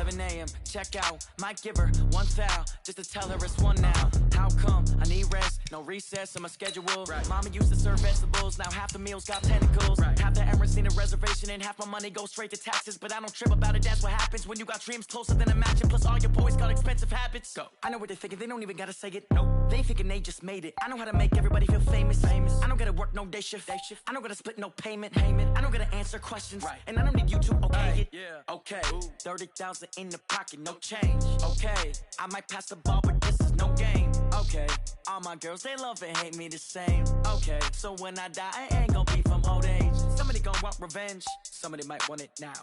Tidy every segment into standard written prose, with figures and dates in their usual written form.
11 a.m. Check out, might give her one foul just to tell her it's one now. How come I need rest? No recess in my schedule. Right. Mama used to serve vegetables, now half the meals got tentacles. Right. Half the Emirates need a reservation and half my money goes straight to taxes. But I don't trip about it, that's what happens when you got dreams closer than a match. And plus all your boys got expensive habits. Go. I know what they're thinking, they don't even gotta say it. Nope. They ain't thinking they just made it. I know how to make everybody feel famous. I don't gotta work no day shift. I don't gotta split no payment. I don't gotta answer questions. Right. And I don't need you to okay it. Yeah. Okay. 30,000 in the pocket, no change. Okay. I might pass the ball, but this is no game. Okay. All my girls, they love and hate me the same. Okay. So when I die, I ain't gonna be from old age. Somebody gon' want revenge. Somebody might want it now.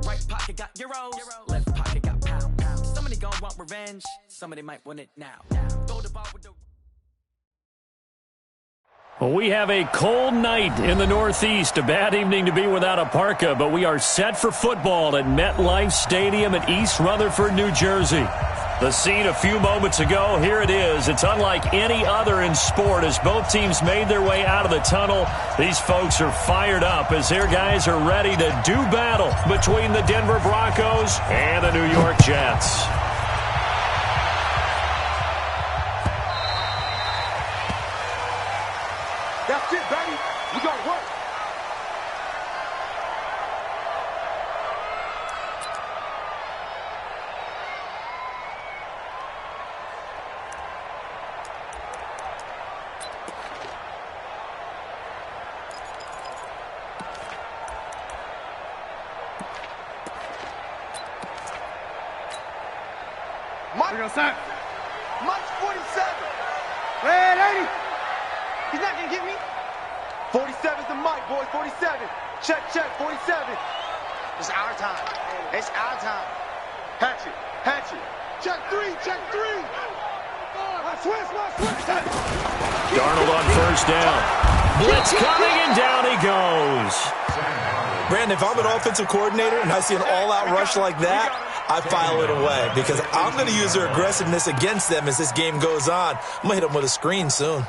Right pocket got euros. Left pocket got pounds. Somebody gon' want revenge. Somebody might want it now. Throw the ball with the... Well, we have a cold night in the Northeast. A bad evening to be without a parka, but we are set for football at MetLife Stadium in East Rutherford, New Jersey. The scene a few moments ago, here it is. It's unlike any other in sport as both teams made their way out of the tunnel. These folks are fired up as their guys are ready to do battle between the Denver Broncos and the New York Jets. That's it, baby. We gonna work. Mike's 47. Red 80. He's not going to get me. 47's the Mike, boys. 47. Check, 47. It's our time. It's our time. Hatchet. Check three. My switch. Darnold on first down. Blitz coming, and down he goes. Brandon, if I'm an offensive coordinator and I see an all-out rush like that, I file it away because I'm going to use their aggressiveness against them as this game goes on. I'm going to hit them with a screen soon.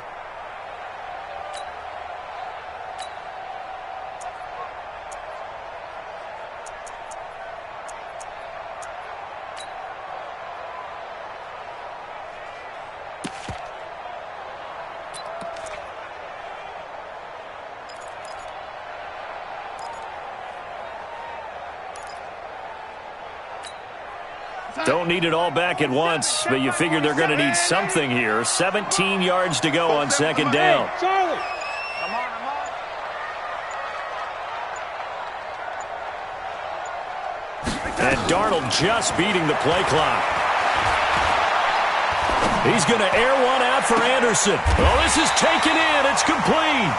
Don't need it all back at once, but you figure they're going to need something here. 17 yards to go on second down. Charlie. And Darnold just beating the play clock. He's going to air one out for Anderson. Oh, this is taken in. It's complete.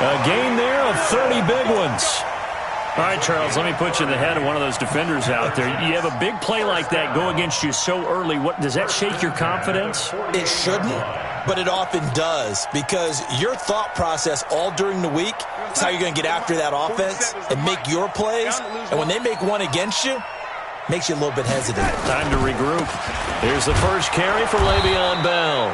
A gain there of 30 big ones. All right, Charles, let me put you in the head of one of those defenders out there. You have a big play like that go against you so early. What does that shake your confidence? It shouldn't, but it often does because your thought process all during the week is how you're going to get after that offense and make your plays. And when they make one against you, makes you a little bit hesitant. Time to regroup. Here's the first carry for Le'Veon Bell.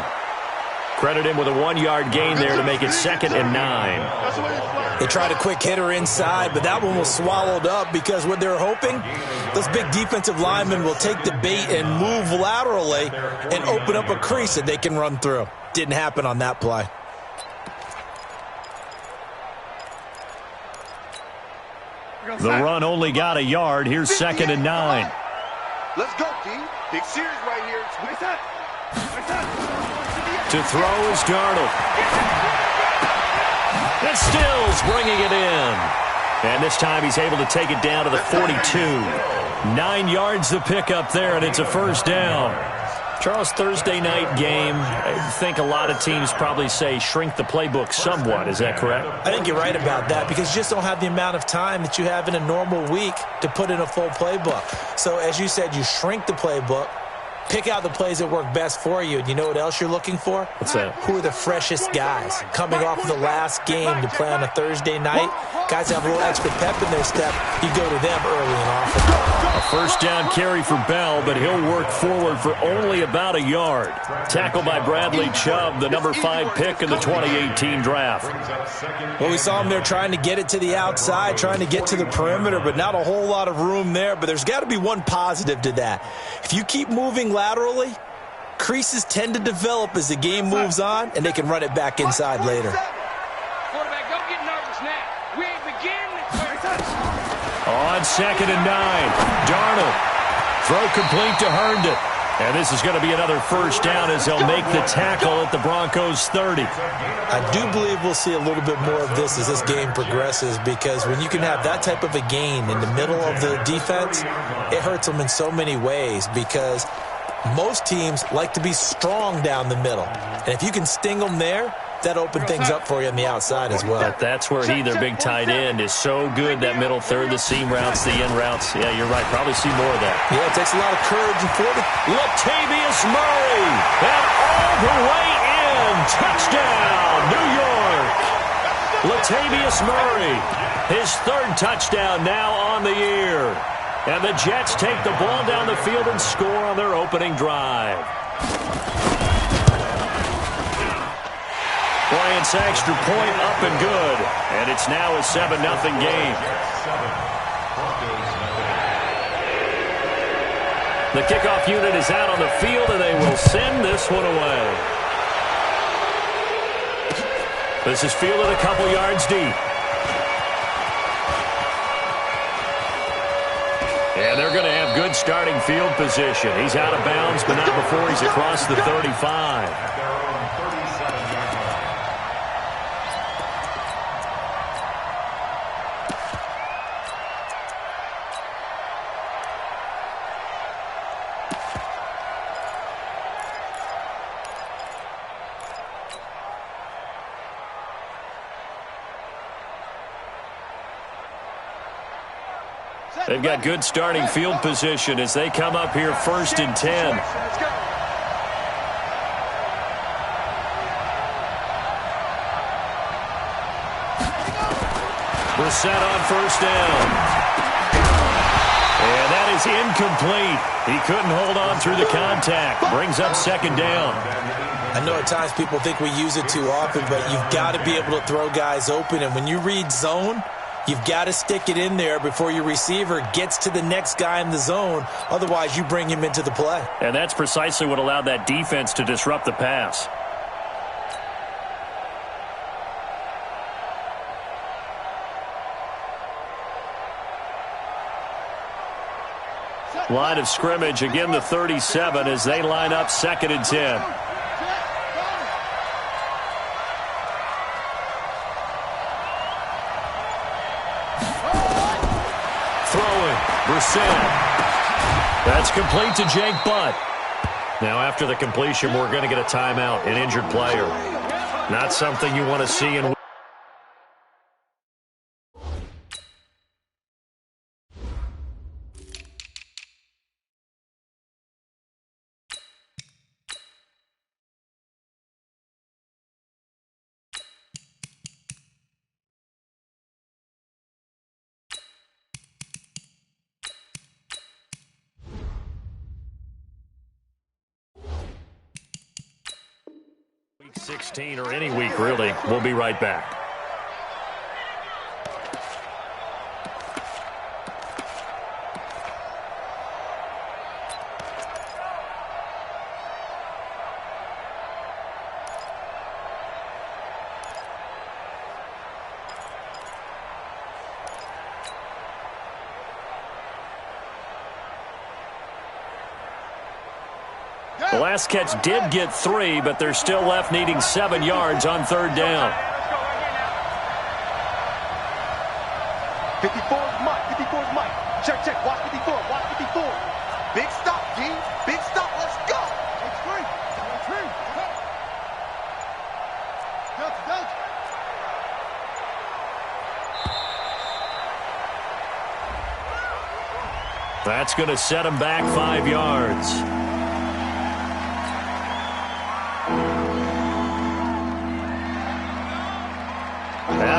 Credit him with a 1-yard gain there to make it 2nd and 9. They tried a quick hitter inside, but that one was swallowed up because what they're hoping, those big defensive linemen will take the bait and move laterally and open up a crease that they can run through. Didn't happen on that play. The run only got a yard. Here's 2nd and 9. Let's go, D. Big series right here. To throw is Darnold. And Stills bringing it in. And this time he's able to take it down to the 42. 9 yards to pick up there, and it's a first down. Charles, Thursday night game, I think a lot of teams probably say shrink the playbook somewhat. Is that correct? I think you're right about that because you just don't have the amount of time that you have in a normal week to put in a full playbook. So as you said, you shrink the playbook, pick out the plays that work best for you. And you know what else you're looking for? What's that? Who are the freshest guys coming off of the last game to play on a Thursday night? Guys have a little extra pep in their step. You go to them early and often. A first down carry for Bell, but he'll work forward for only about a yard. Tackled by Bradley Chubb, the number 5 pick in the 2018 draft. Well, we saw him there trying to get it to the outside, trying to get to the perimeter, but not a whole lot of room there. But there's got to be one positive to that. If you keep moving laterally, creases tend to develop as the game moves on, and they can run it back inside later. Quarterback, don't get nervous now. We ain't beginning. On 2nd and 9, Darnold. Throw complete to Herndon. And this is going to be another first down as they'll make the tackle at the Broncos' 30. I do believe we'll see a little bit more of this as this game progresses, because when you can have that type of a gain in the middle of the defense, it hurts them in so many ways, because most teams like to be strong down the middle. And if you can sting them there, that opened things up for you on the outside as well. But that's where their big tight end, is so good, that middle third, the seam routes, the in routes. Yeah, you're right. Probably see more of that. Yeah, it takes a lot of courage and fortitude. Latavius Murray, and all the way in. Touchdown, New York. Latavius Murray, his 3rd touchdown now on the year. And the Jets take the ball down the field and score on their opening drive. Bryant's extra point up and good. And it's now a 7-0 game. The kickoff unit is out on the field, and they will send this one away. This is fielded a couple yards deep. And they're going to have good starting field position. He's out of bounds, but not before he's across the 35. They've got good starting field position as they come up here 1st and 10. Brissett on 1st down. And that is incomplete. He couldn't hold on through the contact. Brings up 2nd down. I know at times people think we use it too often, but you've got to be able to throw guys open. And when you read zone, you've got to stick it in there before your receiver gets to the next guy in the zone. Otherwise, you bring him into the play. And that's precisely what allowed that defense to disrupt the pass. Line of scrimmage, again the 37 as they line up 2nd and 10. Brissett. That's complete to Jake Butt. Now after the completion, we're going to get a timeout, an injured player. Not something you want to see in Week 16 or any week, really. We'll be right back. The last catch did get 3, but they're still left needing 7 yards on 3rd down. 54 is Mike. 54 is Mike. Check, check. Watch 54. Watch 54. Big stop, G. Big stop. Let's go. It's free. It's free. That's going to set him back 5 yards.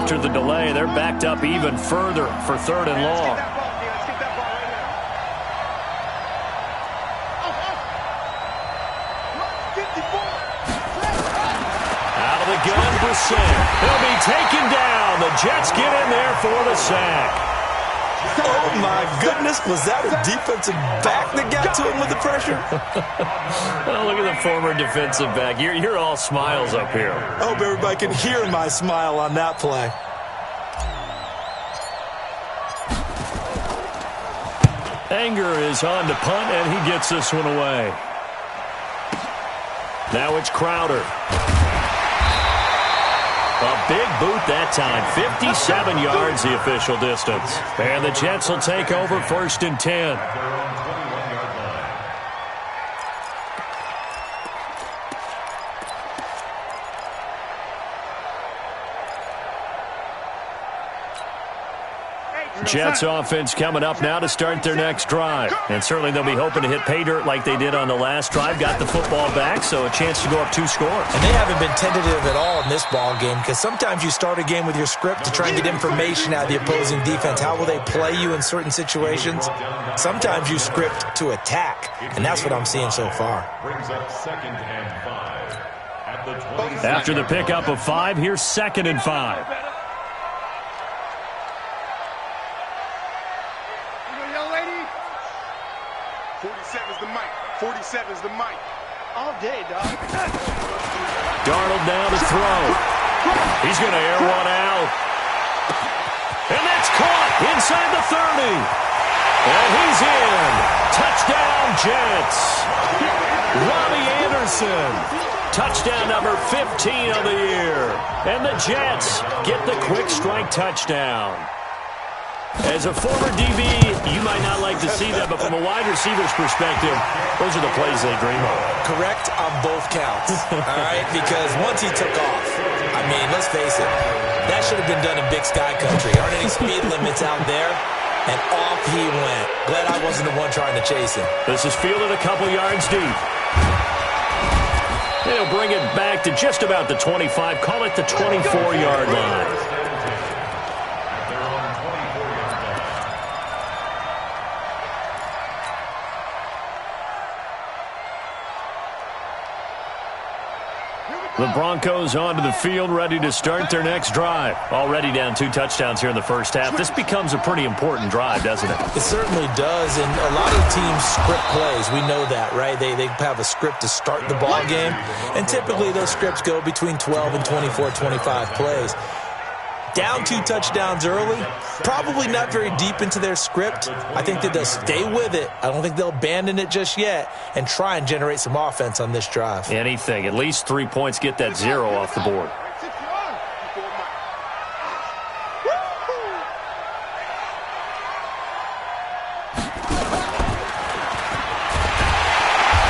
after the delay. They're backed up even further for 3rd and long. Out of the gun, Brissett. He'll be taken down. The Jets get in there for the sack. Oh, my goodness. Was that a defensive back that got to him with the pressure? Oh, look at the former defensive back. You're all smiles up here. I hope everybody can hear my smile on that play. Anger is on to punt, and he gets this one away. Now it's Crowder. A big boot that time. 57 yards the official distance. And the Jets will take over 1st and 10. Jets offense coming up now to start their next drive. And certainly they'll be hoping to hit pay dirt like they did on the last drive. Got the football back, so a chance to go up 2 scores. And they haven't been tentative at all in this ball game, because sometimes you start a game with your script to try and get information out of the opposing defense. How will they play you in certain situations? Sometimes you script to attack, and that's what I'm seeing so far. After the pickup of 5, here's 2nd and 5. 47's the mic. 47's the mic. All day, dog. Darnold now to throw. He's going to air one out. And that's caught inside the 30. And he's in. Touchdown, Jets. Robbie Anderson. Touchdown number 15 of the year. And the Jets get the quick strike touchdown. As a former DB, you might not like to see that, but from a wide receiver's perspective, those are the plays they dream of. Correct on both counts, all right? Because once he took off, I mean, let's face it, that should have been done in Big Sky Country. Aren't any speed limits out there? And off he went. Glad I wasn't the one trying to chase him. This is fielded a couple yards deep. They'll bring it back to just about the 25, call it the 24-yard line. The Broncos onto the field, ready to start their next drive. Already down 2 touchdowns here in the first half. This becomes a pretty important drive, doesn't it? It certainly does, and a lot of teams script plays. We know that, right? They have a script to start the ball game, and typically those scripts go between 12 and 24, 25 plays. Down 2 touchdowns early, probably not very deep into their script. I think that they'll stay with it. I don't think they'll abandon it just yet and try and generate some offense on this drive. Anything. At least 3 points, get that 0 off the board.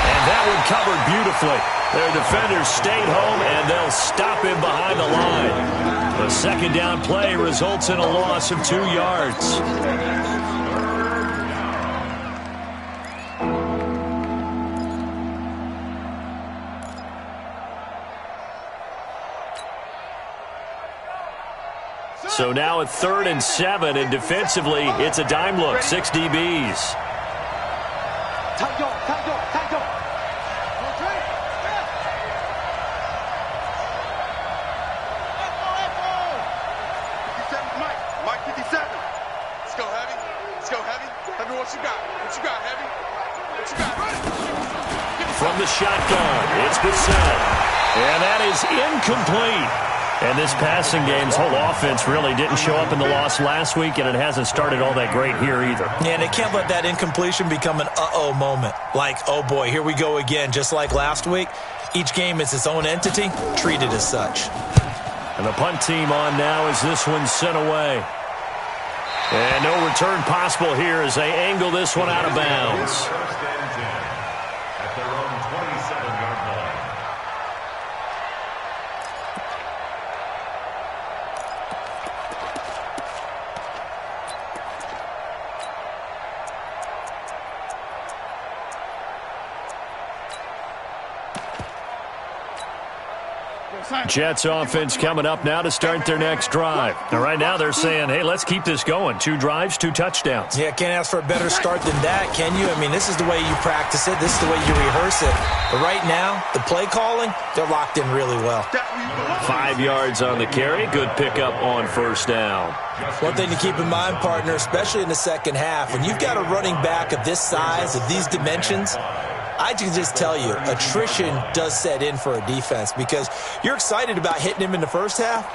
And that one covered beautifully. Their defenders stayed home, and they'll stop him behind the line. The second down play results in a loss of 2 yards. So now at 3rd and 7, and defensively, it's a dime look, 6 DBs. From the shotgun, it's Brissett. And that is incomplete. And this passing game's whole offense really didn't show up in the loss last week, and it hasn't started all that great here either. Yeah, and they can't let that incompletion become an uh-oh moment. Like, oh boy, here we go again, just like last week. Each game is its own entity, treated as such. And the punt team on now as this one's sent away. And no return possible here as they angle this one out of bounds. Jets offense coming up now to start their next drive. Now, right now they're saying, hey, let's keep this going. 2 drives, 2 touchdowns. Yeah, can't ask for a better start than that, can you? I mean, this is the way you practice it. This is the way you rehearse it. But right now, the play calling, they're locked in really well. 5 yards on the carry. Good pickup on first down. One thing to keep in mind, partner, especially in the second half, when you've got a running back of this size, of these dimensions, I can just tell you, attrition does set in for a defense because you're excited about hitting him in the first half.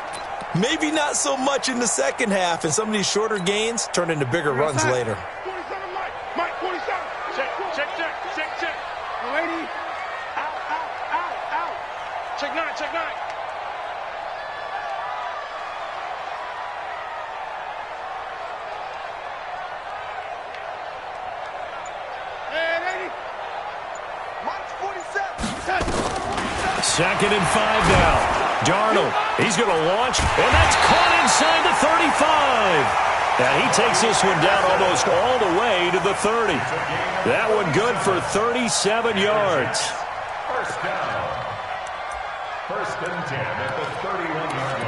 Maybe not so much in the second half, and some of these shorter gains turn into bigger runs later. 47, Mike, 47. Check. Lady. Out. Check 9. Second and 5 now. Darnold, he's going to launch, and that's caught inside the 35. And he takes this one down almost all the way to the 30. That one good for 37 yards. First down. First and 10 at the 31-yard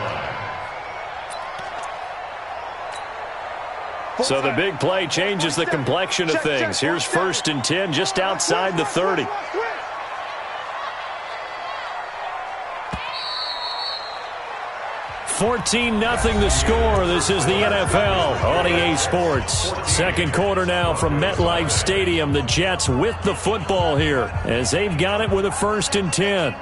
line. So the big play changes the complexion of things. Here's first and 10 just outside the 30. 14-0 the score. This is the NFL on EA Sports. Second quarter now from MetLife Stadium. The Jets with the football here as they've got it with a first and 10.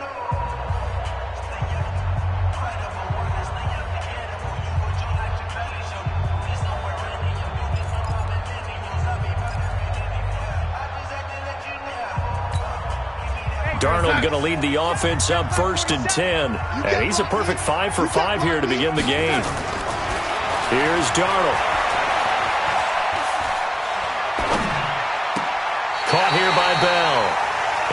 Darnold going to lead the offense up first and 10. And he's a perfect 5 for 5 here to begin the game. Here's Darnold. Caught here by Bell.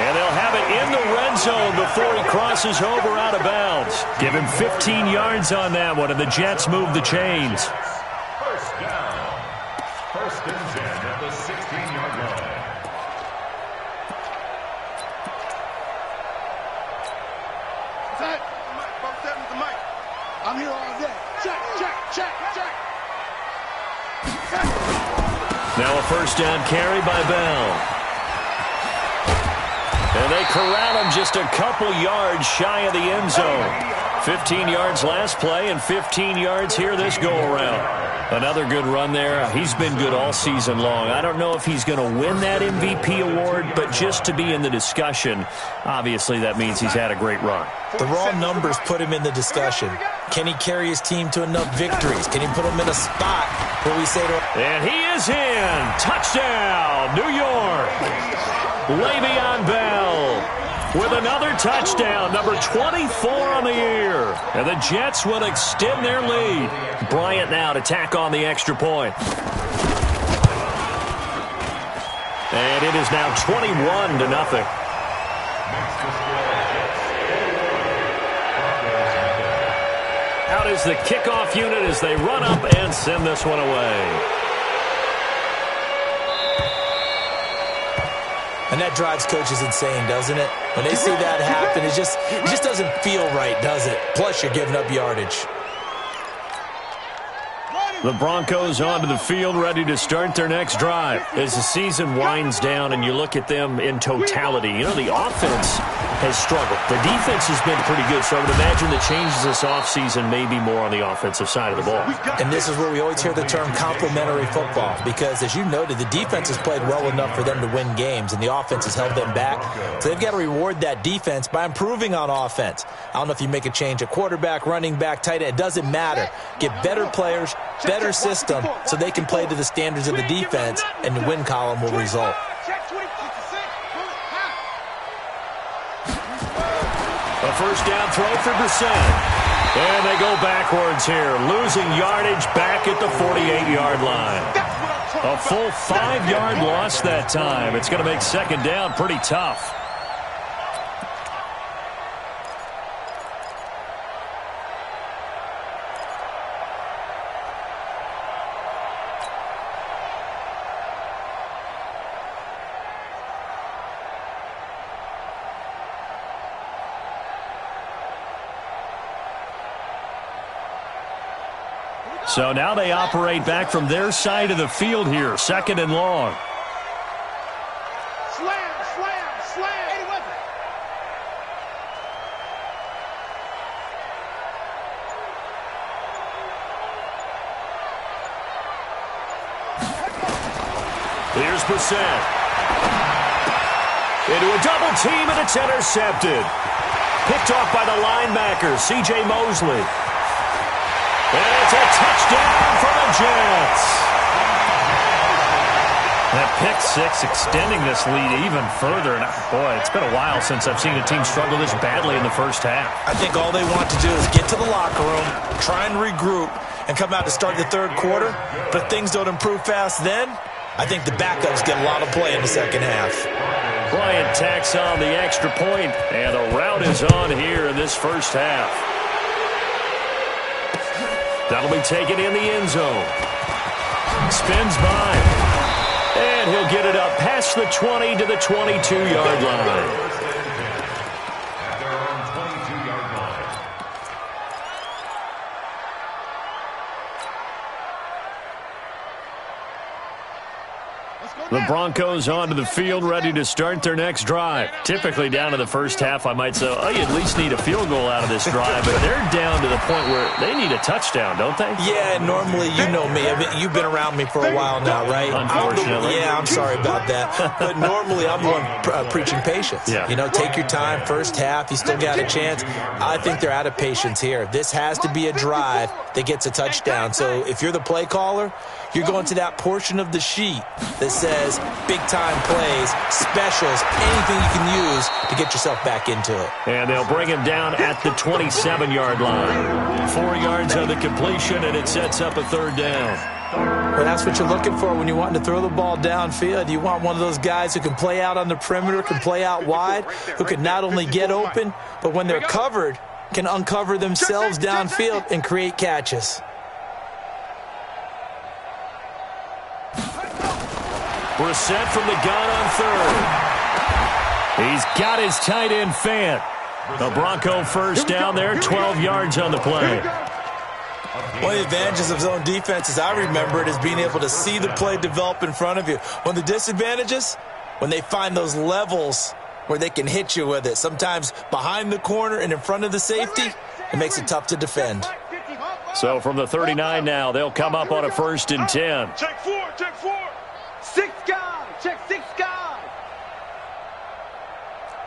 And they'll have it in the red zone before he crosses over out of bounds. Give him 15 yards on that one, and the Jets move the chains. First down. First and 10 at the 16-yard line. I'm here all day. Check. Now a first down carry by Bell. And they corral him just a couple yards shy of the end zone. 15 yards last play and 15 yards here this go-around. Another good run there. He's been good all season long. I don't know if he's going to win that MVP award, but just to be in the discussion, obviously that means he's had a great run. The raw numbers put him in the discussion. Can he carry his team to enough victories? Can he put them in a spot where we say to him, and he is in. Touchdown, New York. Le'Veon Bell with another touchdown, number 24 on the year. And the Jets will extend their lead. Bryant now to tack on the extra point. And it is now 21-0. Out is the kickoff unit as they run up and send this one away. and that drives coaches insane, doesn't it? When they see that happen, it just doesn't feel right, does it? Plus, you're giving up yardage. The Broncos onto the field, ready to start their next drive. As the season winds down and you look at them in totality, you know, the offense has struggled. The defense has been pretty good, so I would imagine the changes this offseason may be more on the offensive side of the ball. And this is where we always hear the term complementary football, because as you noted, the defense has played well enough for them to win games, and the offense has held them back. So they've got to reward that defense by improving on offense. I don't know if you make a change at quarterback, running back, tight end. It doesn't matter. Get better players, better system, so they can play to the standards of the defense, and the win column will result. A first down throw for Brissett. And they go backwards here, losing yardage back at the 48-yard line. A full 5-yard loss that time. It's going to make second down pretty tough. So now they operate back from their side of the field here, 2nd and long. Slam, slam, slam. Eddie Weapon. Here's Brissett. Into a double team, and it's intercepted. Picked off by the linebacker, C.J. Mosley. And it's a touchdown for the Jets. That pick six extending this lead even further. And boy, it's been a while since I've seen a team struggle this badly in the first half. I think all they want to do is get to the locker room, try and regroup, and come out to start the third quarter. But if things don't improve fast then, I think the backups get a lot of play in the second half. Bryant tacks on the extra point, and the route is on here in this first half. That'll be taken in the end zone. Spins by. And he'll get it up past the 20 to the 22-yard line. The Broncos onto the field, ready to start their next drive. Typically down to the first half, I might say, oh, you at least need a field goal out of this drive. But they're down to the point where they need a touchdown, don't they? Yeah, normally, you know me. I mean, you've been around me for a while now, right? Unfortunately. I'm sorry about that. But normally, I'm the one preaching patience. Yeah. You know, take your time. First half, you still got a chance. I think they're out of patience here. This has to be a drive that gets a touchdown. So if you're the play caller, you're going to that portion of the sheet that says big-time plays, specials, anything you can use to get yourself back into it. And they'll bring him down at the 27-yard line. 4 yards on the completion, and it sets up a third down. Well, that's what you're looking for when you want to throw the ball downfield. You want one of those guys who can play out on the perimeter, can play out wide, who can not only get open, but when they're covered, can uncover themselves downfield and create catches. Brissett from the gun on third. He's got his tight end Fant. The Bronco first down there, 12 yards on the play. One of the advantages of zone defense, as I remember it, is being able to see the play develop in front of you. One of the disadvantages, when they find those levels where they can hit you with it, sometimes behind the corner and in front of the safety, it makes it tough to defend. So from the 39 now, they'll come up on a 1st and 10. Check four, check four. Six guys. Check six guys.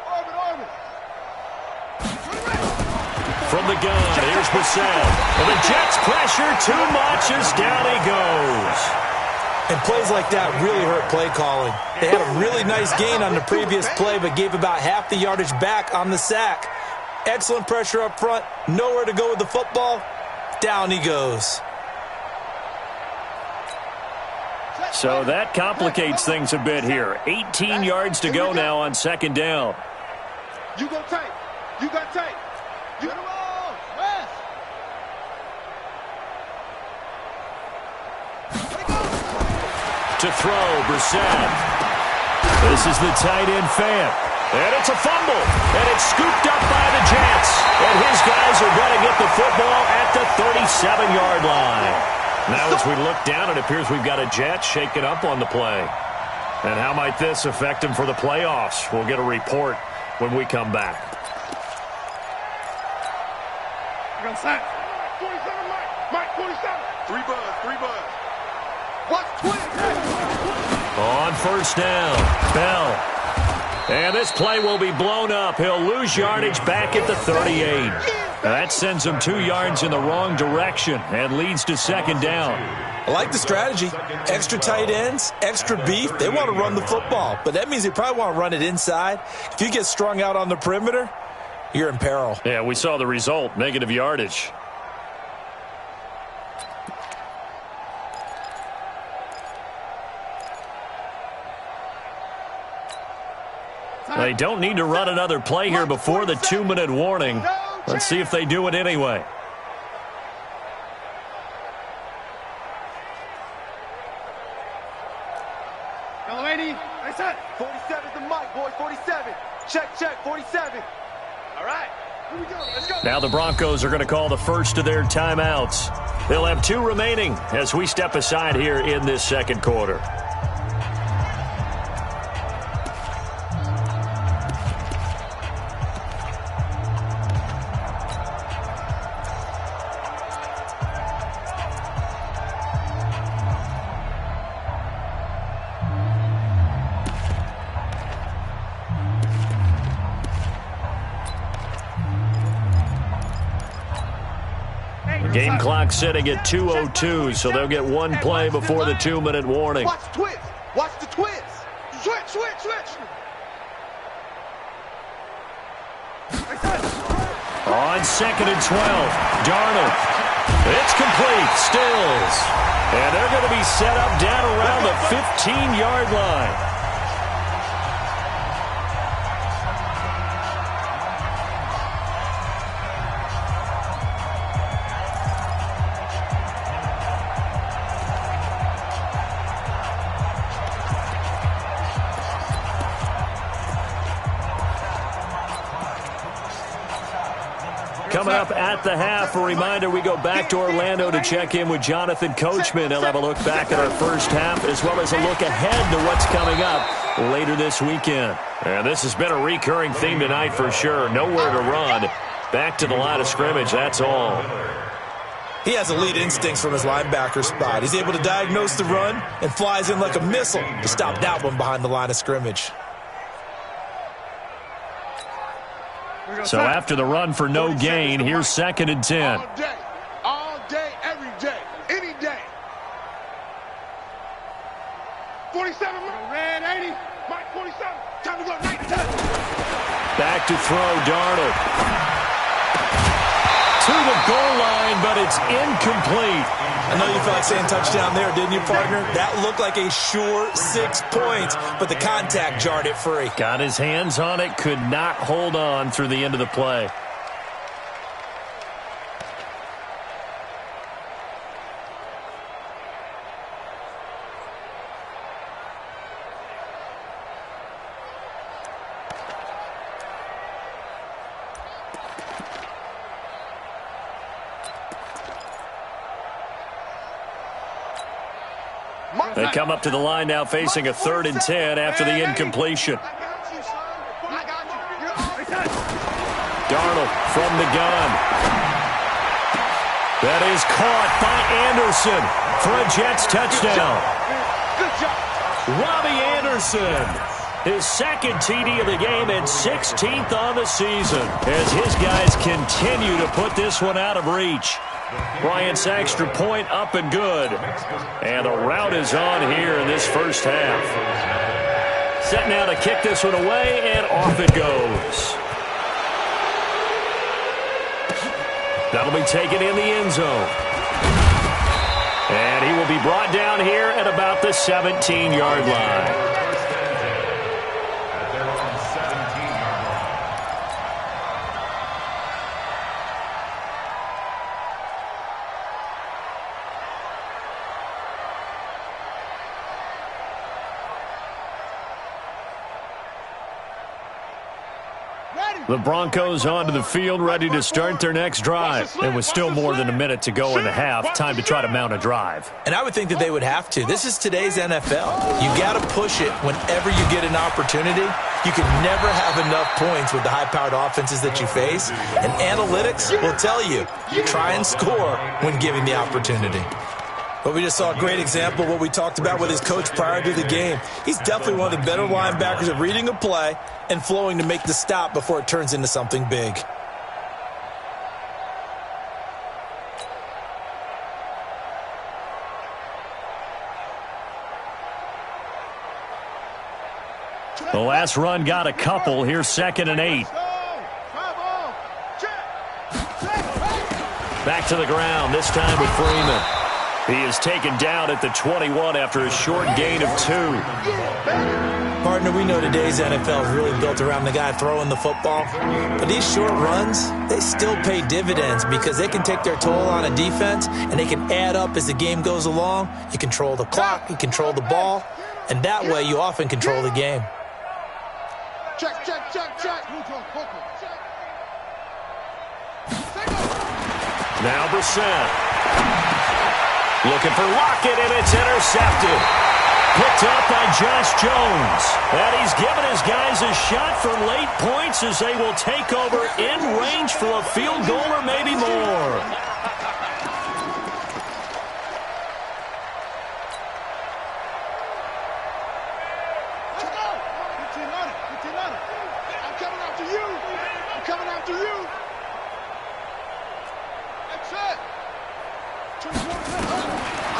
Orbit. From the gun, here's Brissett. And the Jets pressure too much as down he goes. And plays like that really hurt play calling. They had a really nice gain on the previous play, but gave about half the yardage back on the sack. Excellent pressure up front. Nowhere to go with the football. Down he goes. So that complicates things a bit here. 18 yards to go now on 2nd down. You go tight. You got tight. You got West. To throw, Brissett. This is the tight end Fant. And it's a fumble. And it's scooped up by the Jets. And his guys are going to get the football at the 37-yard line. Now as we look down, it appears we've got a Jet shaken up on the play. And how might this affect him for the playoffs? We'll get a report when we come back. I got sacked. 47, Mike 47. Three buzz. Watch 20. On 1st down, Bell. And this play will be blown up. He'll lose yardage back at the 38. That sends him 2 yards in the wrong direction and leads to 2nd down. I like the strategy. Extra tight ends, extra beef. They want to run the football, but that means they probably want to run it inside. If you get strung out on the perimeter, you're in peril. Yeah, we saw the result, negative yardage. They don't need to run another play here before the 2-minute warning. Let's see if they do it anyway. Go, 80. Nice set. 47 to Mike, boys. 47. Check, 47. All right. Now the Broncos are going to call the first of their timeouts. They'll have 2 remaining as we step aside here in this second quarter. Game clock sitting at 2:02, so they'll get 1 play before the 2-minute warning. Watch the twist. Watch the twist. Switch. On 2nd and 12, Darnold. It's complete. Stills. And they're going to be set up down around the 15-yard line. Coming up at the half, a reminder, we go back to Orlando to check in with Jonathan Coachman. He'll have a look back at our first half as well as a look ahead to what's coming up later this weekend. And this has been a recurring theme tonight for sure. Nowhere to run. Back to the line of scrimmage, that's all. He has elite instincts from his linebacker spot. He's able to diagnose the run and flies in like a missile to stop that one behind the line of scrimmage. So after the run for no gain, here's 2nd and 10. All day, every day, any day. 47, red 80, Mike 47, time to go, 19. Back to throw, Darnold. To the goal line, but it's incomplete. I know you felt like saying touchdown there, didn't you, partner? That looked like a sure 6 points, but the contact jarred it free. Got his hands on it, could not hold on through the end of the play. They come up to the line now facing a 3rd and 10 after the incompletion. Darnold from the gun. That is caught by Anderson for a Jets touchdown. Robbie Anderson, his 2nd TD of the game and 16th on the season as his guys continue to put this one out of reach. Bryant's extra point up and good. And the route is on here in this first half. Set now to kick this one away, and off it goes. That'll be taken in the end zone. And he will be brought down here at about the 17-yard line. The Broncos onto the field, ready to start their next drive. And with still more than a minute to go in the half, time to try to mount a drive. And I would think that they would have to. This is today's NFL. You got to push it whenever you get an opportunity. You can never have enough points with the high-powered offenses that you face. And analytics will tell you, try and score when given the opportunity. But we just saw a great example of what we talked about with his coach prior to the game. He's definitely one of the better linebackers at reading a play and flowing to make the stop before it turns into something big. The last run got a couple. Here's 2nd and 8. Back to the ground, this time with Freeman. He is taken down at the 21 after a short gain of 2. Partner, we know today's NFL is really built around the guy throwing the football. But these short runs, they still pay dividends because they can take their toll on a defense and they can add up as the game goes along. You control the clock, you control the ball, and that way you often control the game. Check. Now Brissett. Looking for Lockett, and it's intercepted. Picked up by Josh Jones. And he's given his guys a shot for late points as they will take over in range for a field goal or maybe more.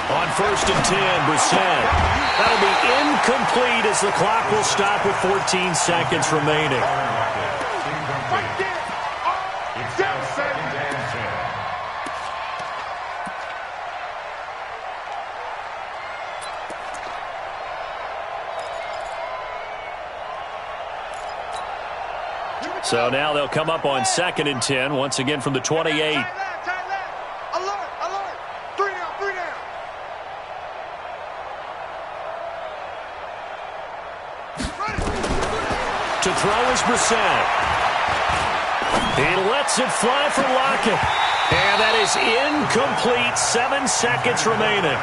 On 1st and 10, Brissett. That'll be incomplete as the clock will stop with 14 seconds remaining. It's now 2nd and 10. So now they'll come up on 2nd and 10, once again from the 28. To throw is Brissett. He lets it fly for Lockett. And that is incomplete. 7 seconds remaining.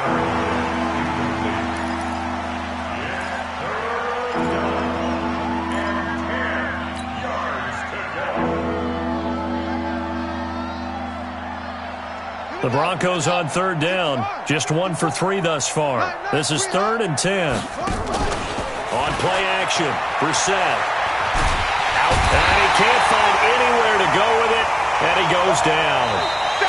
The Broncos on 3rd down. Just 1 for 3 thus far. This is 3rd and 10. On play action, Brissett. And he can't find anywhere to go with it, and he goes down.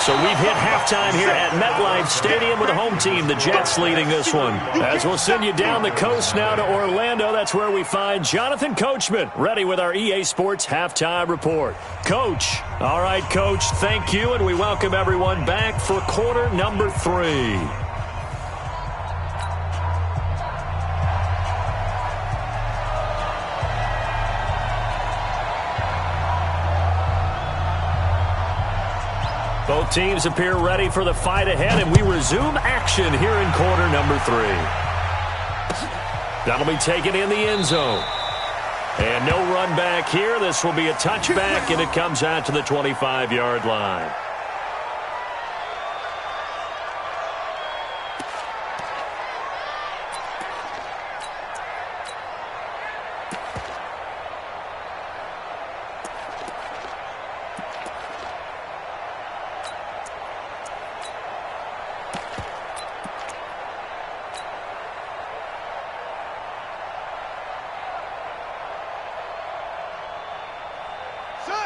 So we've hit halftime here at MetLife Stadium with the home team, the Jets, leading this one. As we'll send you down the coast now to Orlando, that's where we find Jonathan Coachman, ready with our EA Sports Halftime Report. Coach. All right, Coach, thank you, and we welcome everyone back for quarter number 3. Both teams appear ready for the fight ahead, and we resume action here in quarter number 3. That'll be taken in the end zone. And no run back here. This will be a touchback, and it comes out to the 25-yard line.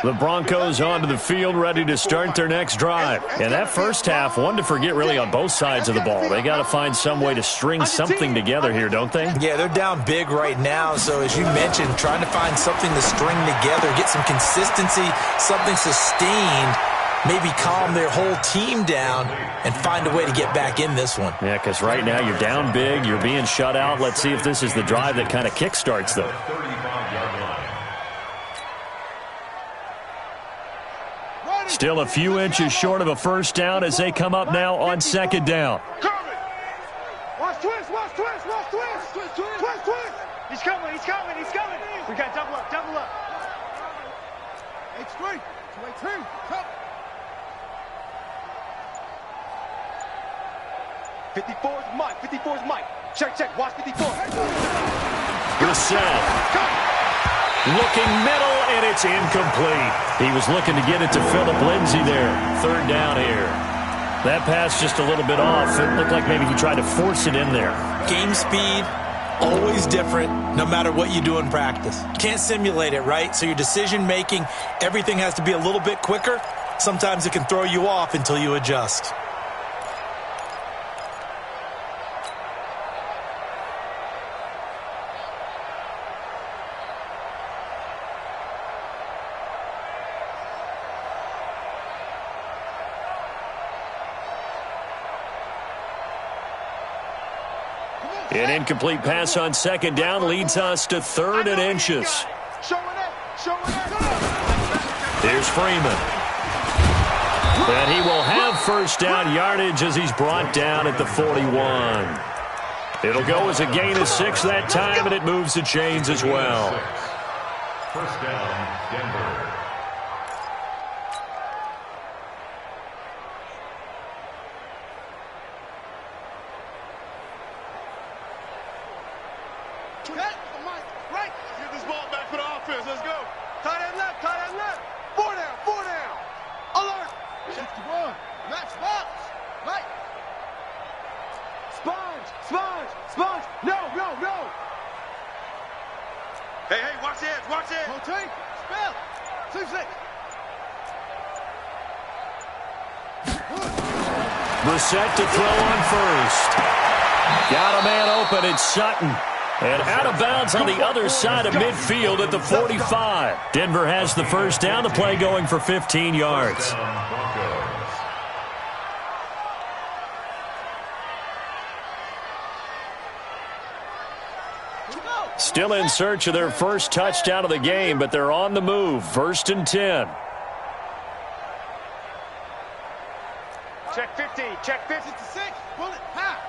The Broncos onto the field, ready to start their next drive. And that first half, one to forget really on both sides of the ball. They got to find some way to string something together here, don't they? Yeah, they're down big right now. So as you mentioned, trying to find something to string together, get some consistency, something sustained, maybe calm their whole team down and find a way to get back in this one. Yeah, because right now you're down big, you're being shut out. Let's see if this is the drive that kind of kickstarts them. Still a few inches short of a first down as they come up now on 2nd down. Watch twist, watch twist, watch twist. Twist, twist, twist, twist. He's coming, he's coming, he's coming. We got double up, double up. H3, 2-8-3, come. 54's Mike, 54's Mike. Check, check, watch 54. Brissett. Looking middle, and it's incomplete. He was looking to get it to Phillip Lindsay there. 3rd down here. That pass just a little bit off. It looked like maybe he tried to force it in there. Game speed, always different, no matter what you do in practice. Can't simulate it, right? So your decision-making, everything has to be a little bit quicker. Sometimes it can throw you off until you adjust. An incomplete pass on 2nd down leads us to 3rd and inches. Here's Freeman. And he will have first down yardage as he's brought down at the 41. It'll go as a gain of 6 that time, and it moves the chains as well. First down, Denver. Right. Get this ball back for the offense. Let's go. Tight end left. Tight end left. 4 down. 4 down. Alert. 61. Max box. Right. Sponge. No. Hey, watch the edge. Rotate. Spell. 2-6. Brissett to throw on first. Got a man open. It's Sutton. And out of bounds on the other side of midfield at the 45. Denver has the first down. The play going for 15 yards. Still in search of their first touchdown of the game, but they're on the move. 1st and 10. Check 50. Check 56. Bullet. Ha.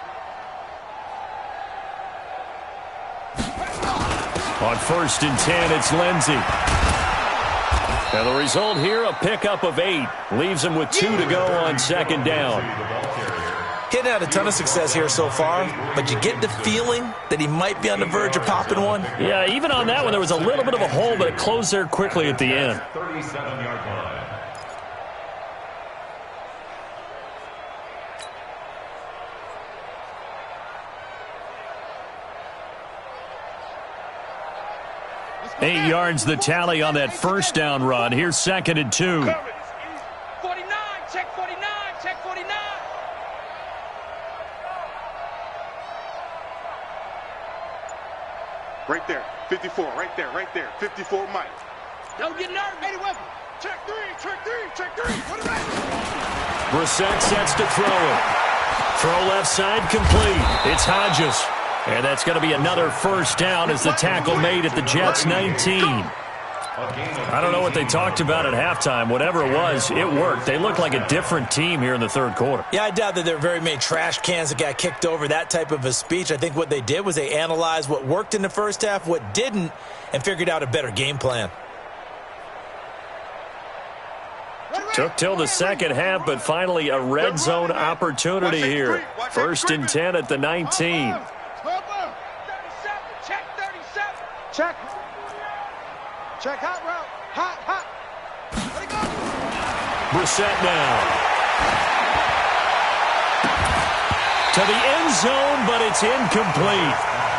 On 1st and 10, it's Lindsey. And the result here, a pickup of 8. Leaves him with 2 to go on 2nd down. Hitting had a ton of success here so far, but you get the feeling that he might be on the verge of popping one. Yeah, even on that one, there was a little bit of a hole, but it closed there quickly at the end. 37-yard line. Eight yards the tally on that first down run. Here's 2nd and 2. 49. Check 49. Check 49. Right there. 54. Right there. 54 Mike. Don't get nervous. 80 weapon. Check 3. What is that? Brissett sets to throw it. Throw left side complete. It's Hodges. And that's going to be another first down as the tackle made at the Jets' 19. I don't know what they talked about at halftime. Whatever it was, it worked. They looked like a different team here in the 3rd quarter. Yeah, I doubt that there are very many trash cans that got kicked over, that type of a speech. I think what they did was they analyzed what worked in the first half, what didn't, and figured out a better game plan. Took till the 2nd half, but finally a red zone opportunity here. 1st and 10 at the 19. 37. Check 37. Check hot route. Hot. Let it go. Brissett now. To the end zone, but it's incomplete.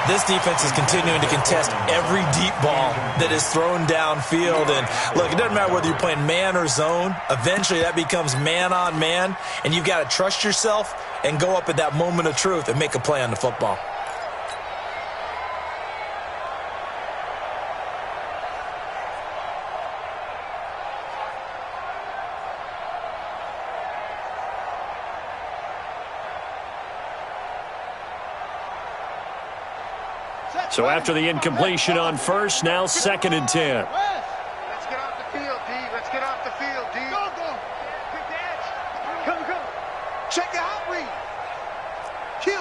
This defense is continuing to contest every deep ball that is thrown downfield. And look, it doesn't matter whether you're playing man or zone. Eventually that becomes man on man, and you've got to trust yourself and go up at that moment of truth and make a play on the football. So after the incompletion on first, now 2nd and 10. Let's get off the field, D. Go. Pick the edge. Come. Check the hot read. Kill.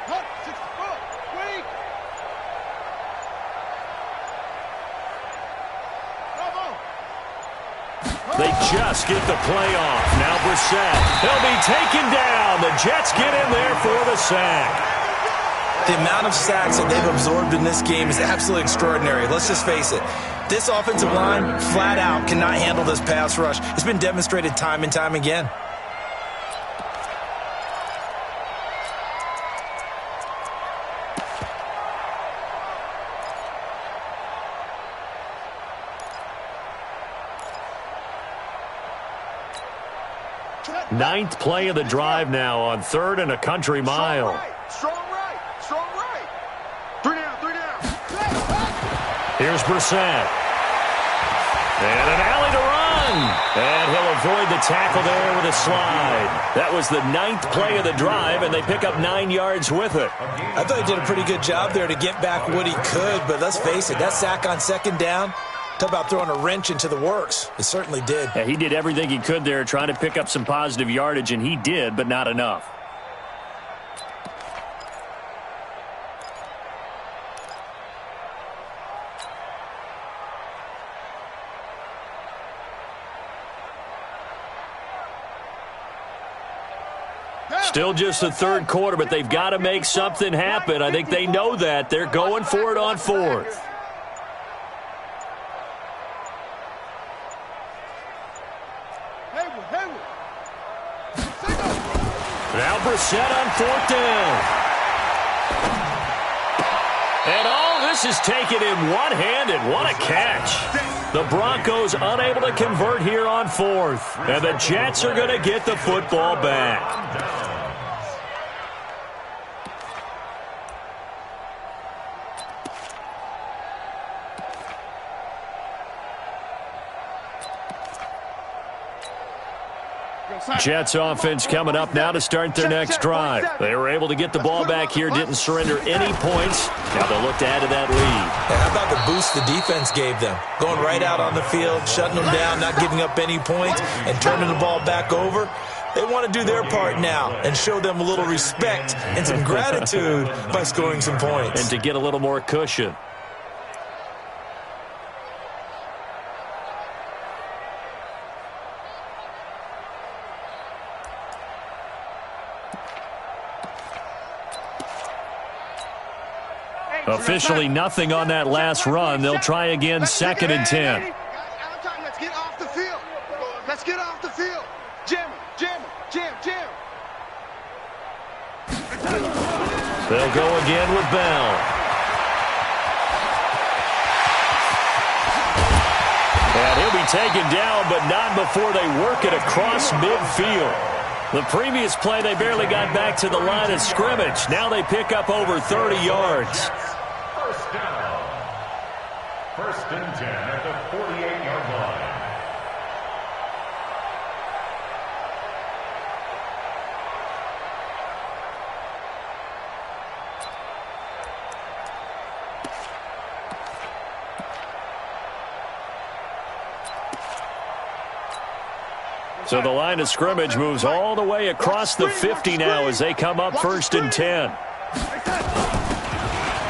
Hut. 64. Wait. Bravo. They just get the play off. Now Brissett. He'll be taken down. The Jets get in there for the sack. The amount of sacks that they've absorbed in this game is absolutely extraordinary. Let's just face it. This offensive line, flat out, cannot handle this pass rush. It's been demonstrated time and time again. Ninth play of the drive now on 3rd and a country mile. Strong right. 3 down. Here's Brissett. And an alley to run. And he'll avoid the tackle there with a slide. That was the 9th play of the drive, and they pick up 9 yards with it. I thought he did a pretty good job there to get back what he could, but let's face it, that sack on 2nd down, talk about throwing a wrench into the works. It certainly did. Yeah, he did everything he could there trying to pick up some positive yardage, and he did, but not enough. Still just the third quarter, but they've got to make something happen. I think they know that. They're going for it on fourth. Now Brissett on fourth down. And all this is taken in one-handed. What a catch. The Broncos unable to convert here on fourth. And the Jets are going to get the football back. Jets offense coming up now to start their next drive. They were able to get the ball back here, didn't surrender any points. Now they'll look to add to that lead. How about the boost the defense gave them? Going right out on the field, shutting them down, not giving up any points, and turning the ball back over. They want to do their part now and show them a little respect and some gratitude by scoring some points. And to get a little more cushion. Officially nothing on that last run. They'll try again, 2nd and 10. Let's get off the field. Let's get off the field. Jim. They'll go again with Bell. And he'll be taken down, but not before they work it across midfield. The previous play, they barely got back to the line of scrimmage. Now they pick up over 30 yards. First down. 1st and 10 at the 48-yard line. So the line of scrimmage moves all the way across the 50 now as they come up 1st and 10.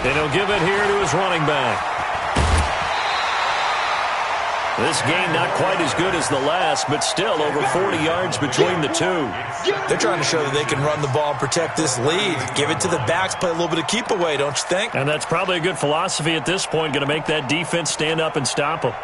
And he'll give it here to his running back. This game not quite as good as the last, but still over 40 yards between the two. They're trying to show that they can run the ball and protect this lead. Give it to the backs, play a little bit of keep away, don't you think? And that's probably a good philosophy at this point, going to make that defense stand up and stop them.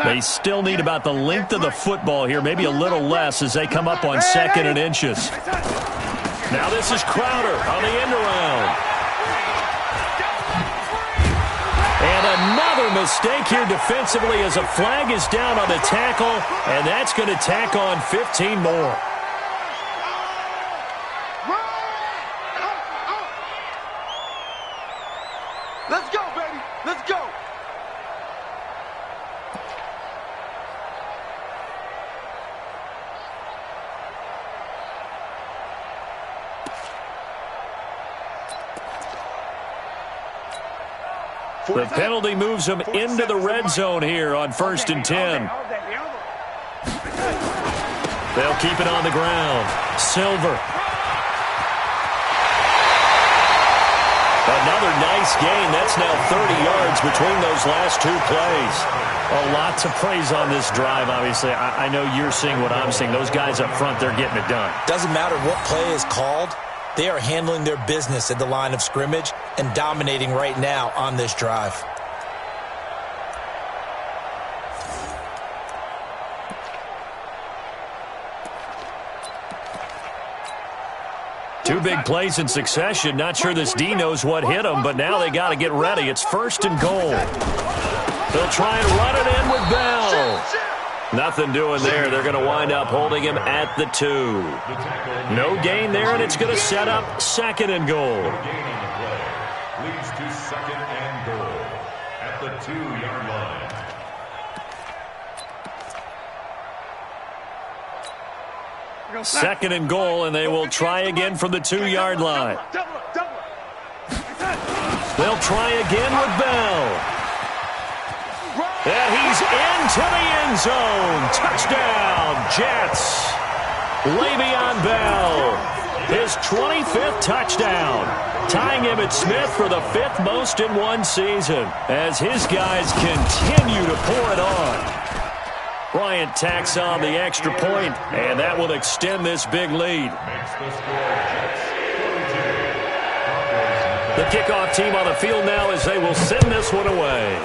They still need about the length of the football here, maybe a little less as they come up on 2nd and inches. Now this is Crowder on the end around. And another mistake here defensively as a flag is down on the tackle, and that's going to tack on 15 more. Let's go, baby. Let's go. The penalty moves them into the red zone here on 1st and 10. They'll keep it on the ground. Silver. Another nice gain. That's now 30 yards between those last two plays. A lot to praise on this drive, obviously. I know you're seeing what I'm seeing. Those guys up front, they're getting it done. Doesn't matter what play is called. They are handling their business at the line of scrimmage and dominating right now on this drive. Two big plays in succession. Not sure this D knows what hit him, but now they got to get ready. It's 1st and goal. They'll try and run it in with Bell. Nothing doing there. They're going to wind up holding him at the 2. No gain there, and it's going to set up 2nd and goal. Leads to 2nd and goal at the 2-yard line. Second and goal, and they will try again from the 2-yard line. They'll try again with Bell. And he's into the end zone. Touchdown, Jets. Le'Veon Bell, his 25th touchdown, tying Emmitt Smith for the 5th most in one season as his guys continue to pour it on. Bryant tacks on the extra point, and that will extend this big lead. The kickoff team on the field now as they will send this one away.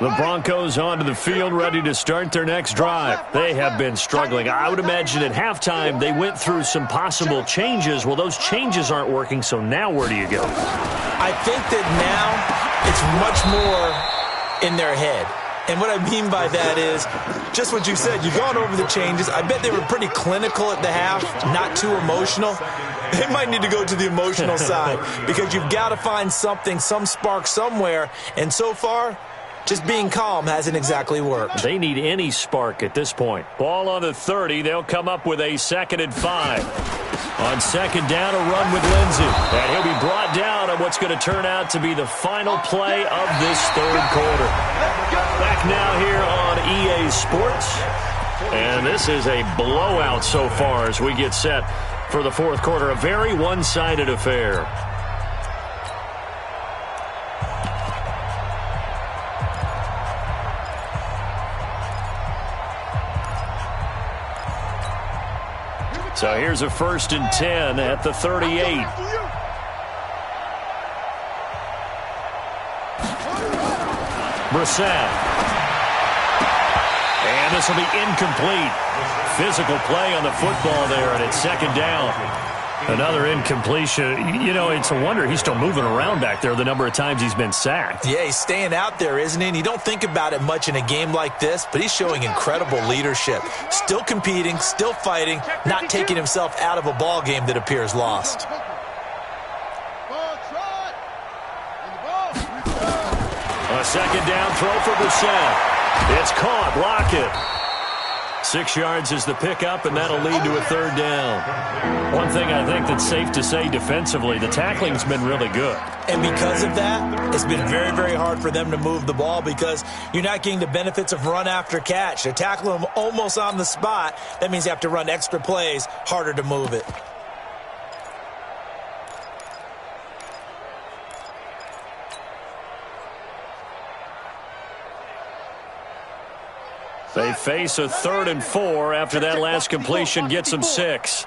The Broncos onto the field, ready to start their next drive. They have been struggling. I would imagine at halftime they went through some possible changes. Well, those changes aren't working, so now where do you go? I think that now it's much more in their head. And what I mean by that is just what you said. You've gone over the changes. I bet they were pretty clinical at the half, not too emotional. They might need to go to the emotional side because you've got to find something, some spark somewhere. And so far, just being calm hasn't exactly worked. They need any spark at this point. Ball on the 30. They'll come up with a 2nd and 5. On 2nd down, a run with Lindsey. And he'll be brought down on what's going to turn out to be the final play of this 3rd quarter. Back now here on EA Sports. And this is a blowout so far as we get set for the 4th quarter. A very one-sided affair. So here's a 1st and 10 at the 38. Brissett. And this will be incomplete. Physical play on the football there, and it's 2nd down. Another incompletion. You know, it's a wonder he's still moving around back there the number of times he's been sacked. Yeah, he's staying out there, isn't he? And you don't think about it much in a game like this, but he's showing incredible leadership. Still competing, still fighting, not taking himself out of a ball game that appears lost. A 2nd down throw for Brissett. It's caught. Lockett. 6 yards is the pickup, and that'll lead to a 3rd down. One thing I think that's safe to say defensively, the tackling's been really good. And because of that, it's been very, very hard for them to move the ball because you're not getting the benefits of run after catch. They're tackling them almost on the spot. That means you have to run extra plays, harder to move it. They face a 3rd and 4 after that last completion gets them 6.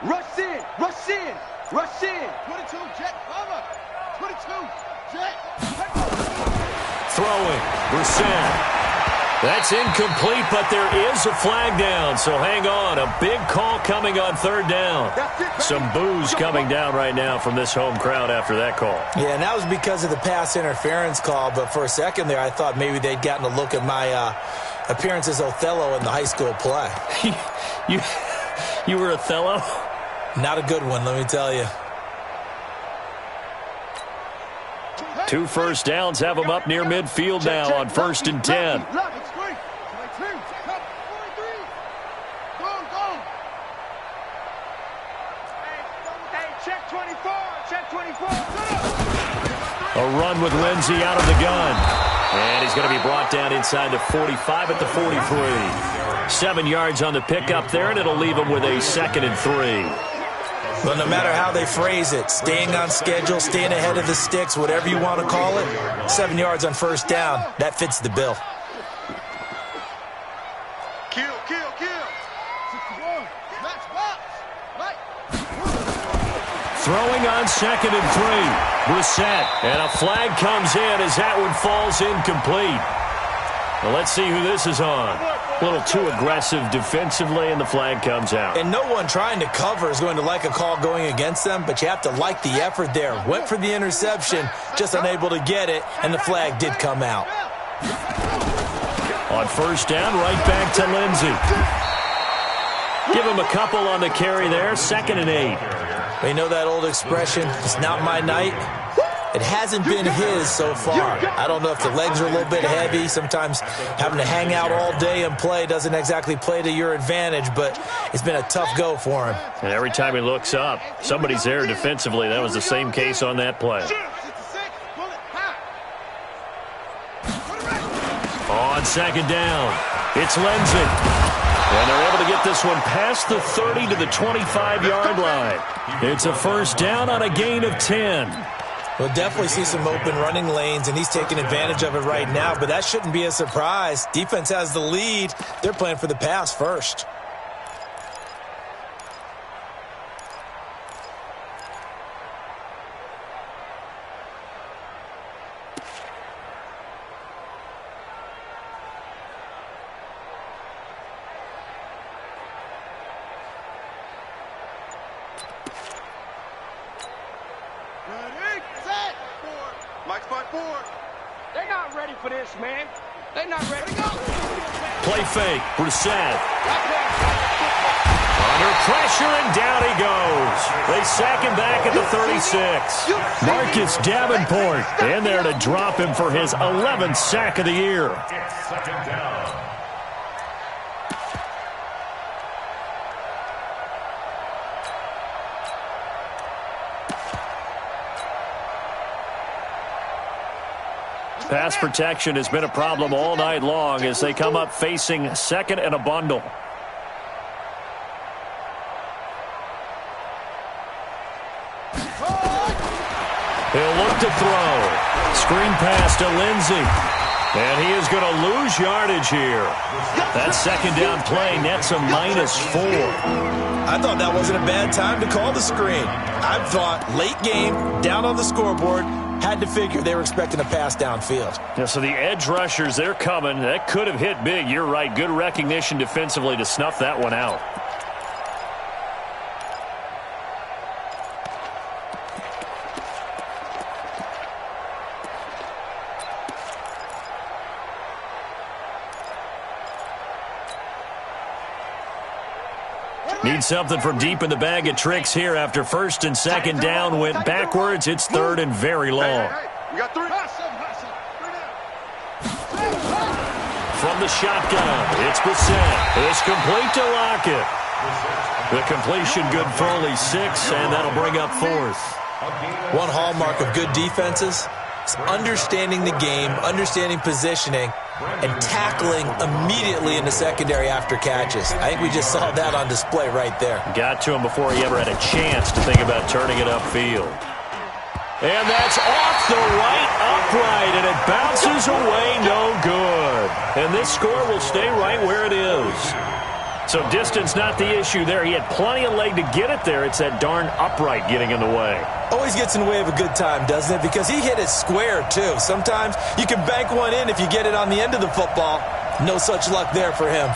Rush in, rush in, rush in. 22, jet, cover. 22, jet. Throwing, Brissett. That's incomplete, but there is a flag down, so hang on. A big call coming on 3rd down. Some boos coming down right now from this home crowd after that call. Yeah, and that was because of the pass interference call, but for a second there I thought maybe they'd gotten a look at my appearance as Othello in the high school play. You were Othello? Not a good one, let me tell you. 2 first downs have them up near midfield now on 1st and 10. A run with Lindsey out of the gun. And he's going to be brought down inside the 45 at the 43. 7 yards on the pickup there, and it'll leave him with a 2nd and 3. But no matter how they phrase it, staying on schedule, staying ahead of the sticks, whatever you want to call it, 7 yards on 1st down, that fits the bill. Kill, kill, kill. 61. Match box. Right. Throwing on 2nd and 3. Brissett. And a flag comes in as that one falls incomplete. Well, let's see who this is on. A little too aggressive defensively, and the flag comes out. And no one trying to cover is going to like a call going against them, but you have to like the effort there. Went for the interception, just unable to get it, and the flag did come out. On 1st down, right back to Lindsey. Give him a couple on the carry there, 2nd and 8. You know that old expression, it's not my night? It hasn't been his so far. I don't know if the legs are a little bit heavy. Sometimes having to hang out all day and play doesn't exactly play to your advantage, but it's been a tough go for him. And every time he looks up, somebody's there defensively. That was the same case on that play. On second down, it's Lindsey. And they're able to get this one past the 30 to the 25-yard line. It's a first down on a gain of 10. We'll definitely see some open running lanes, and he's taking advantage of it right now, but that shouldn't be a surprise. Defense has the lead. They're playing for the pass first. They're not ready for this, man. They're not ready to go. Play fake. Brissett. Under pressure, and down he goes. They sack him back at the 36. Marcus Davenport in there to drop him for his 11th sack of the year. It's second down. Pass protection has been a problem all night long as they come up facing second and a bundle. He'll look to throw. Screen pass to Lindsey. And he is going to lose yardage here. That second down play nets a -4. I thought that wasn't a bad time to call the screen. I thought late game, down on the scoreboard, had to figure they were expecting a pass downfield. Yeah, so the edge rushers, they're coming. That could have hit big. You're right. Good recognition defensively to snuff that one out. Need something from deep in the bag of tricks here after first and second down went backwards. It's third and very long. We got three. From the shotgun, it's Brissett. It's complete to Lockett. The completion good for only 6, and that'll bring up fourth. One hallmark of good defenses is understanding the game, understanding positioning, and tackling immediately in the secondary after catches. I think we just saw that on display right there. Got to him before he ever had a chance to think about turning it upfield. And that's off the right upright, and it bounces away no good. And this score will stay right where it is. So distance not the issue there. He had plenty of leg to get it there. It's that darn upright getting in the way. Always gets in the way of a good time, doesn't it? Because he hit it square, too. Sometimes you can bank one in if you get it on the end of the football. No such luck there for him.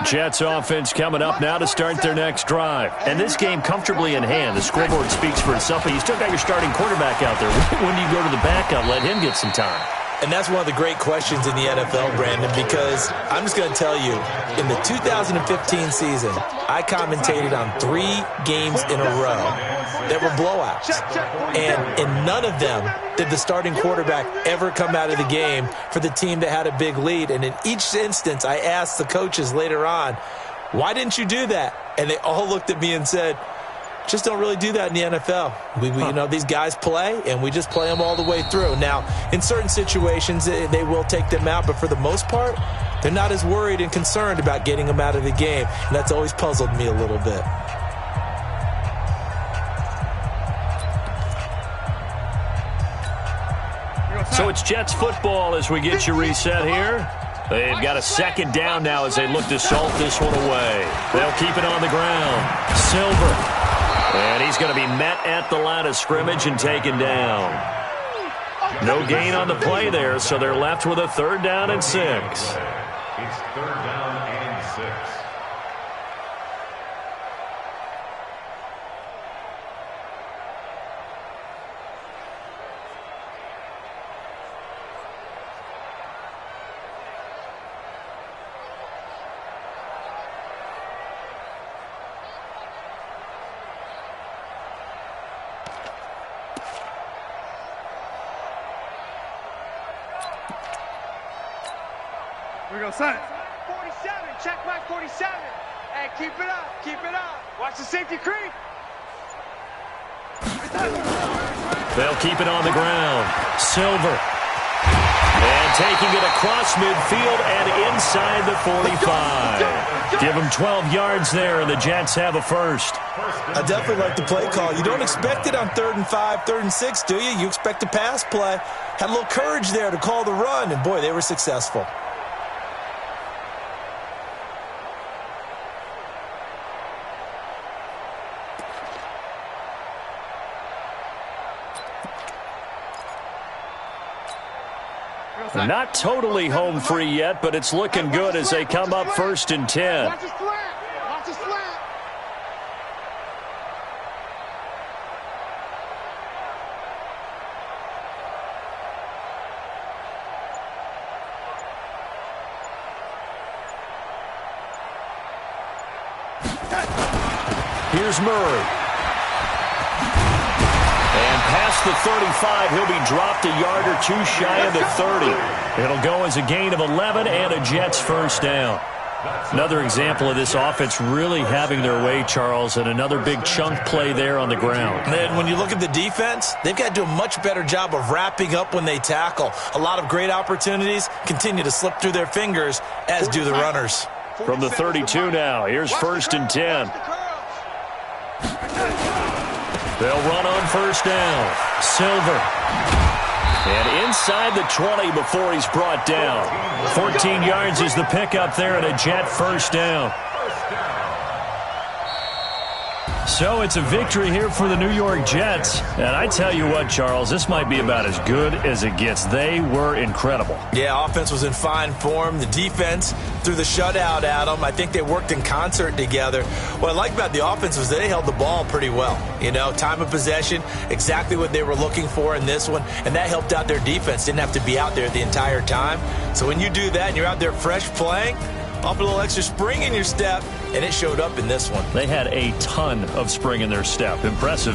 Jets offense coming up now to start their next drive. And this game comfortably in hand. The scoreboard speaks for itself, but you still got your starting quarterback out there. When do you go to the backup, let him get some time? And that's one of the great questions in the NFL, Brandon, because I'm just going to tell you, in the 2015 season, I commentated on 3 games in a row that were blowouts. And in none of them did the starting quarterback ever come out of the game for the team that had a big lead. And in each instance, I asked the coaches later on, why didn't you do that? And they all looked at me and said, just don't really do that in the NFL. You know, these guys play, and we just play them all the way through. Now, in certain situations, they will take them out, but for the most part, they're not as worried and concerned about getting them out of the game, and that's always puzzled me a little bit. So it's Jets football as we get you reset here. They've got a second down now as they look to salt this one away. They'll keep it on the ground. Silver. And he's going to be met at the line of scrimmage and taken down. No gain on the play there, so they're left with a 3rd down and 6. It's 3rd down and 6. we go, set. 47, check mark 47. Hey, keep it up, keep it up. Watch the safety creep. They'll keep it on the ground. Silver. And taking it across midfield and inside the 45. Give them 12 yards there, and the Jets have a first. I definitely like the play call. You don't expect it on 3rd and 5, 3rd and 6, do you? You expect a pass play. Had a little courage there to call the run, and boy, they were successful. Not totally home free yet, but it's looking good as they come up 1st and 10. Watch his slant. Watch his slant. Here's Murray. And past the 35, he'll be dropped a yard or two shy of the 30. It'll go as a gain of 11 and a Jets first down. Another example of this offense really having their way, Charles, and another big chunk play there on the ground. And when you look at the defense, they've got to do a much better job of wrapping up when they tackle. A lot of great opportunities continue to slip through their fingers, as do the runners. From the 32 now, here's 1st and 10. They'll run on first down. Silver. And inside the 20 before he's brought down. 14 yards is the pickup there and a Jet first down. So it's a victory here for the New York Jets. And I tell you what, Charles, this might be about as good as it gets. They were incredible. Yeah, offense was in fine form. The defense threw the shutout at them. I think they worked in concert together. What I like about the offense was they held the ball pretty well. You know, time of possession, exactly what they were looking for in this one. And that helped out their defense. Didn't have to be out there the entire time. So when you do that and you're out there fresh playing, pop a little extra spring in your step, and it showed up in this one. They had a ton of spring in their step. Impressive.